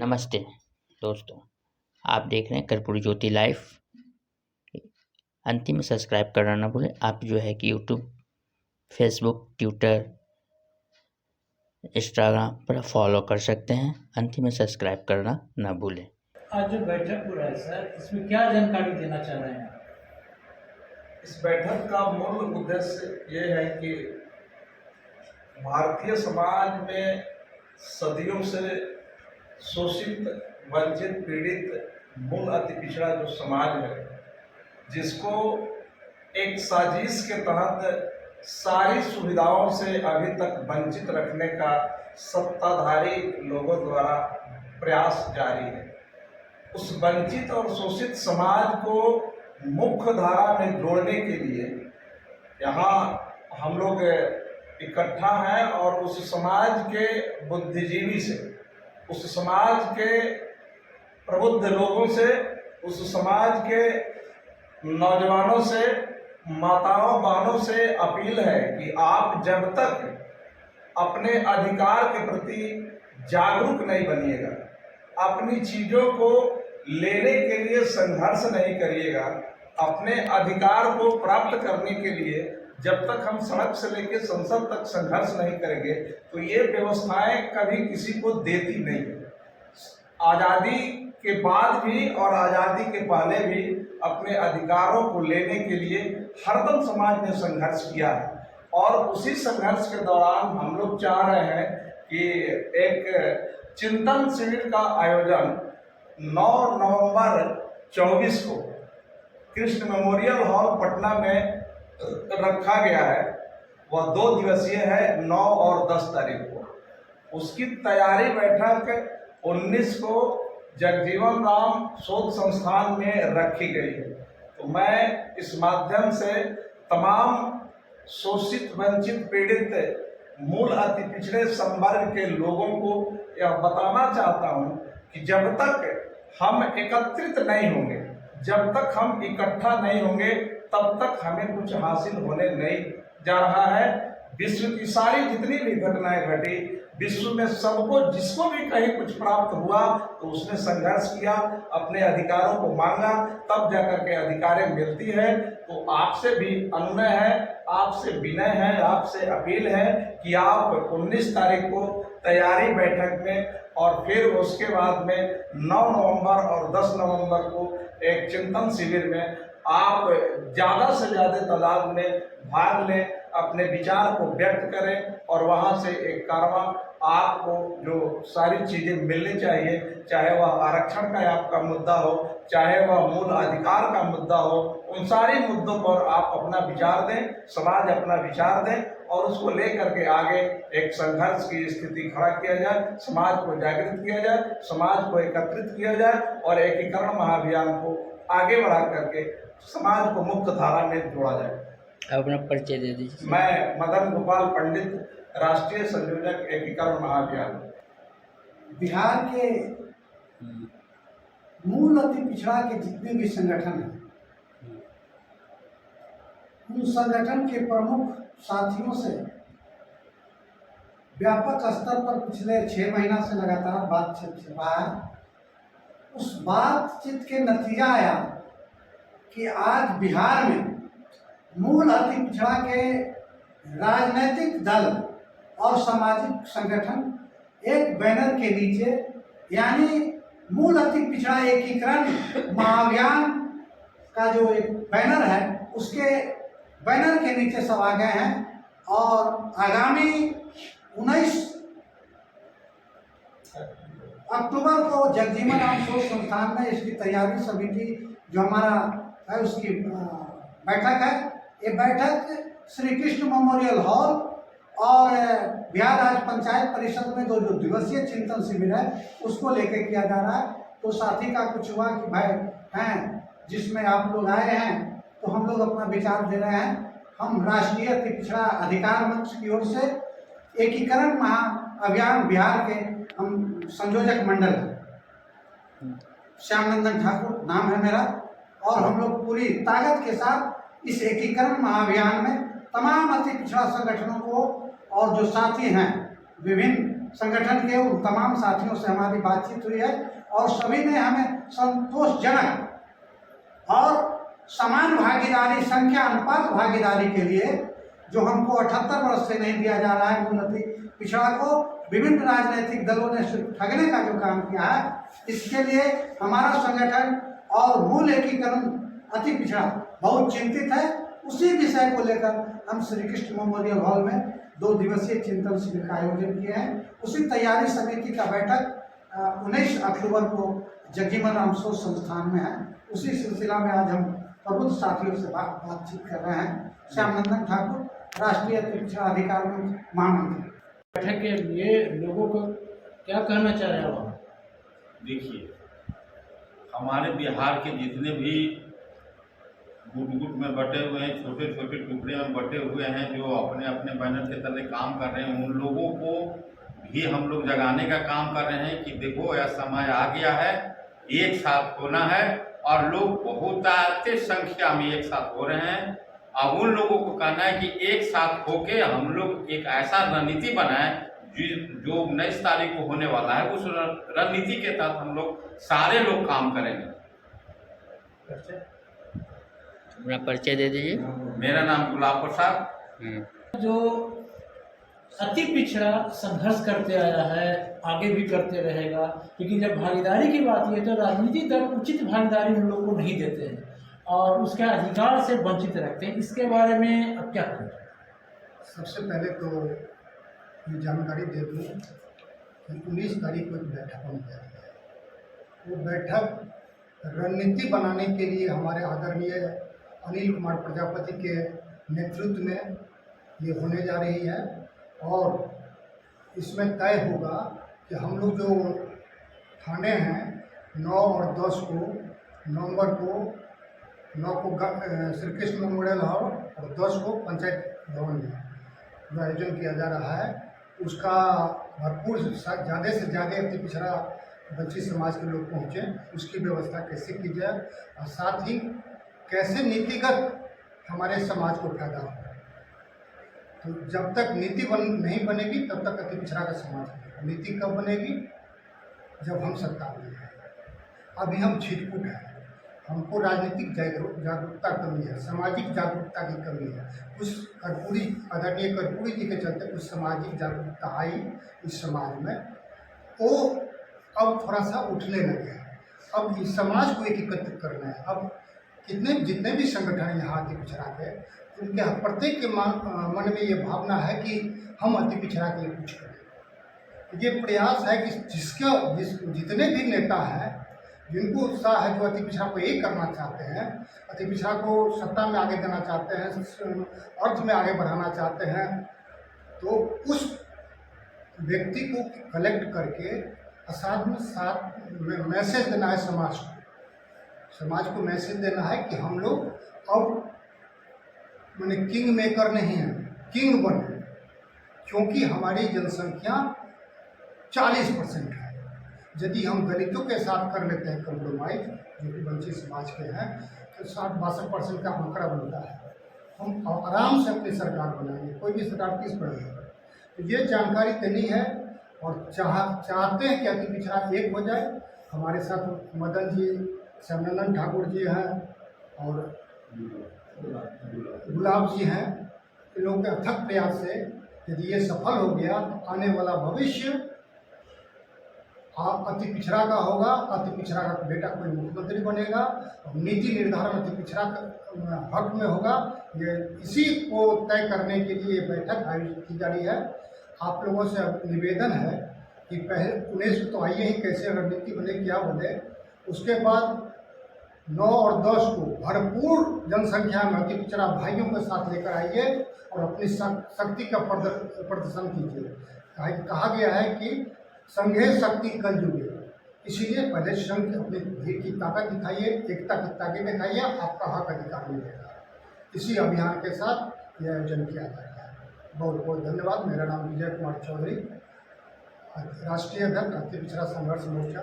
नमस्ते दोस्तों, आप देख रहे हैं कर्पूरी ज्योति लाइव। अंतिम में सब्सक्राइब करना ना भूलें। आप जो है कि यूट्यूब, फेसबुक, ट्विटर, इंस्टाग्राम पर फॉलो कर सकते हैं। अंतिम में सब्सक्राइब करना ना भूलें। आज जो बैठक हो रहा है सर, इसमें क्या जानकारी देना चाह रहे हैं? इस बैठक का मूल उद्देश्य ये है कि भारतीय समाज में सदियों से शोषित, वंचित, पीड़ित, मूल अति पिछड़ा जो समाज है, जिसको एक साजिश के तहत सारी सुविधाओं से अभी तक वंचित रखने का सत्ताधारी लोगों द्वारा प्रयास जारी है। उस वंचित और शोषित समाज को मुख्य धारा में जोड़ने के लिए यहाँ हम लोग इकट्ठा हैं और उस समाज के बुद्धिजीवी से, उस समाज के प्रबुद्ध लोगों से, उस समाज के नौजवानों से, माताओं बहनों से अपील है कि आप जब तक अपने अधिकार के प्रति जागरूक नहीं बनिएगा, अपनी चीज़ों को लेने के लिए संघर्ष नहीं करिएगा, अपने अधिकार को प्राप्त करने के लिए जब तक हम सड़क से लेकर संसद तक संघर्ष नहीं करेंगे तो ये व्यवस्थाएं कभी किसी को देती नहीं। आज़ादी के बाद भी और आज़ादी के पहले भी अपने अधिकारों को लेने के लिए हरदम समाज ने संघर्ष किया है और उसी संघर्ष के दौरान हम लोग चाह रहे हैं कि एक चिंतन शिविर का आयोजन 9 नवंबर 24 को कृष्ण मेमोरियल हॉल पटना में रखा गया है। वह 2 दिवसीय है, 9 और 10 तारीख को। उसकी तैयारी बैठक 19 को जगजीवन राम शोध संस्थान में रखी गई है। तो मैं इस माध्यम से तमाम शोषित, वंचित, पीड़ित, मूल अति पिछड़े संवर्ग के लोगों को यह बताना चाहता हूँ कि जब तक हम एकत्रित नहीं होंगे, जब तक हम इकट्ठा नहीं होंगे, तब तक हमें कुछ हासिल होने नहीं जा रहा है। विश्व की सारी जितनी भी घटनाएं घटी, विश्व में सबको, जिसको भी कहीं कुछ प्राप्त हुआ तो उसने संघर्ष किया, अपने अधिकारों को मांगा, तब जाकर के अधिकारें मिलती है। तो आपसे भी अनुनय है, आपसे विनय है, आपसे अपील है कि आप 19 तारीख को तैयारी बैठक में और फिर उसके बाद में 9 नवंबर और 10 नवंबर को एक चिंतन शिविर में आप ज़्यादा से ज़्यादा तादाद में भाग लें, अपने विचार को व्यक्त करें और वहाँ से एक कारवां आपको जो सारी चीज़ें मिलनी चाहिए, चाहे वह आरक्षण का आपका मुद्दा हो, चाहे वह मूल अधिकार का मुद्दा हो, उन सारे मुद्दों पर आप अपना विचार दें, समाज अपना विचार दें और उसको लेकर के आगे एक संघर्ष की स्थिति खड़ा किया जाए, समाज को जागृत किया जाए, समाज को एकत्रित किया जाए और एकीकरण महाअभियान को आगे बढ़ा करके समाज को मुख्य धारा में जोड़ा जाए। अपना परिचय दे दीजिए। मैं मदन गोपाल पंडित, राष्ट्रीय संयोजक, एकीकरण महाअभियान। बिहार के मूल अति पिछड़ा के जितने भी संगठन हैं, उन संगठन के प्रमुख साथियों से व्यापक स्तर पर पिछले 6 महीना से लगातार बातचीत चल रहा है। उस बातचीत के नतीजा आया कि आज बिहार में मूल अति पिछड़ा के राजनीतिक दल और सामाजिक संगठन एक बैनर के नीचे, यानी मूल अति पिछड़ा एकीकरण महाअभियान का जो एक बैनर है, उसके बैनर के नीचे सब आ गए हैं और आगामी 19 अक्टूबर को जगजीवन राम शोध संस्थान में इसकी तैयारी समिति जो हमारा है उसकी बैठक है। ये बैठक श्री कृष्ण मेमोरियल हॉल और बिहार राज्य पंचायत परिषद में जो दिवसीय चिंतन शिविर है उसको लेके किया जा रहा है। तो साथी का कुछ हुआ कि भाई हैं जिसमें आप लोग आए हैं तो हम लोग अपना विचार दे रहे हैं। हम राष्ट्रीय अति पिछड़ा अधिकार मंच की ओर से एकीकरण महाअभियान बिहार के हम संयोजक मंडल हैं, श्याम नंदन ठाकुर नाम है मेरा, और हम लोग पूरी ताकत के साथ इस एकीकरण महाअभियान में तमाम अति पिछड़ा संगठनों को और जो साथी हैं विभिन्न संगठन के उन तमाम साथियों से हमारी बातचीत हुई है और सभी ने हमें संतोषजनक और समान भागीदारी, संख्या अनुपात भागीदारी के लिए जो हमको 78 वर्ष से नहीं दिया जा रहा है मूल अति पिछड़ा को, विभिन्न राजनीतिक दलों ने सिर्फ ठगने का जो काम किया है, इसके लिए हमारा संगठन और मूल एकीकरण अति पिछड़ा बहुत चिंतित है। उसी विषय को लेकर हम श्री कृष्ण मेमोरियल हॉल में 2 दिवसीय चिंतन शिविर का आयोजन किए हैं। उसी तैयारी समिति का बैठक 19 अक्टूबर को जगजीवन राम शोध संस्थान में है। उसी सिलसिला में आज हम प्रबुद्ध साथियों से बातचीत कर रहे हैं। श्यामनंदन ठाकुर, राष्ट्रीय अति पिछड़ा अधिकार मंच महामंत्री। बैठक के लिए लोगों को क्या कहना चाह रहे हैं आप? देखिए, हमारे बिहार के जितने भी गुट में बटे हुए हैं, छोटे छोटे टुकड़े में बटे हुए हैं, जो अपने अपने बैनर के तले काम कर रहे हैं, उन लोगों को भी हम लोग जगाने का काम कर रहे हैं कि देखो यह समय आ गया है, एक साथ होना है। और लोग बहुत संख्या में एक साथ हो रहे हैं। अब उन लोगों को कहना है कि एक साथ होके हम लोग एक ऐसा रणनीति बनाएं जो 19 तारीख को होने वाला है, उस रणनीति के तहत हम लोग सारे लोग काम करेंगे। अपना परिचय दे दीजिए। मेरा नाम गुलाब प्रसाद। जो अति पिछड़ा संघर्ष करते आया है, आगे भी करते रहेगा, लेकिन जब भागीदारी की बात है तो राजनीतिक दल उचित भागीदारी उन लोगों को नहीं देते हैं और उसके अधिकार से वंचित रखते हैं। इसके बारे में अब क्या करें? सबसे पहले तो ये जानकारी दे दूँ कि 19 तारीख को एक बैठक होने जा रही है। वो बैठक रणनीति बनाने के लिए हमारे आदरणीय अनिल कुमार प्रजापति के नेतृत्व में ये होने जा रही है और इसमें तय होगा कि हम लोग जो थाने हैं 9 और 10 को नवंबर को 9 को श्री कृष्ण मेमोरियल हॉल और 10 को पंचायत भवन में जो आयोजन किया जा रहा है, उसका भरपूर ज़्यादा से ज़्यादा अति पिछड़ा बच्ची समाज के लोग पहुँचे, उसकी व्यवस्था कैसे की जाए और साथ ही कैसे नीतिगत हमारे समाज को फायदा हो। तो जब तक नीति नहीं बनेगी तब तक अति पिछड़ा का समाज है। नीति कब बनेगी? जब हम सत्ता में हैं। अभी हम छिटपुट हैं, हमको राजनीतिक जागरूकता कमी है, सामाजिक जागरूकता की कमी है। कुछ आदरणीय कर्पूरी जी के चलते कुछ सामाजिक जागरूकता आई इस समाज में, वो अब थोड़ा सा उठने लगे हैं। अब इस समाज को एकत्रित करना है। अब जितने भी संगठन यहाँ अति पिछड़ा के, उनके प्रत्येक के मन में ये भावना है कि हम अति पिछड़ा के लिए कुछ करें। ये प्रयास है कि जितने भी नेता हैं, जिनको उत्साह है, जो अति पिछड़ा को एक करना चाहते हैं, अति पिछड़ा को सत्ता में आगे देना चाहते हैं, अर्थ में आगे बढ़ाना चाहते हैं, तो उस व्यक्ति को कलेक्ट करके साथ में मैसेज देना है समाज को मैसेज देना है कि हम लोग अब माने किंग मेकर नहीं है, किंग बने, क्योंकि हमारी जनसंख्या 40% है। यदि हम दलितों के साथ कर लेते हैं कंप्रोमाइज, जो कि वंचित समाज के हैं, तो 60-62% का आंकड़ा बनता है। हम आराम से अपनी सरकार बनाएंगे, कोई भी सरकार किस पर है। तो ये जानकारी देनी है और चाहते हैं कि अति पिछड़ा एक हो जाए। हमारे साथ मदन जी, श्यामनंदन ठाकुर जी हैं और गुलाब जी हैं। इन लोगों के अथक प्रयास से यदि ये सफल हो गया तो आने वाला भविष्य अति पिछड़ा का होगा। अति पिछड़ा का बेटा कोई मुख्यमंत्री बनेगा, नीति निर्धारण अति पिछड़ा हक में होगा। ये इसी को तय करने के लिए बैठक आयोजित की जा रही है। आप लोगों से निवेदन है कि पहले 19 तो आइए ही, कैसे रणनीति बने, क्या बने। उसके बाद 9 और 10 को भरपूर जनसंख्या में अति पिछड़ा भाइयों के साथ लेकर आइए और अपनी शक्ति का प्रदर्शन कीजिए। कहा गया है कि संघे शक्ति कल युगे, इसीलिए पहले संघ अपनी भीड़ की ताकत दिखाइए, एकता की ताकत दिखाइए, आपका हक अधिकार मिलेगा। इसी अभियान के साथ यह आयोजन किया जा रहा है। बहुत बहुत धन्यवाद। मेरा नाम विजय कुमार चौधरी, राष्ट्रीय अध्यक्ष अति पिछड़ा संघर्ष मोर्चा।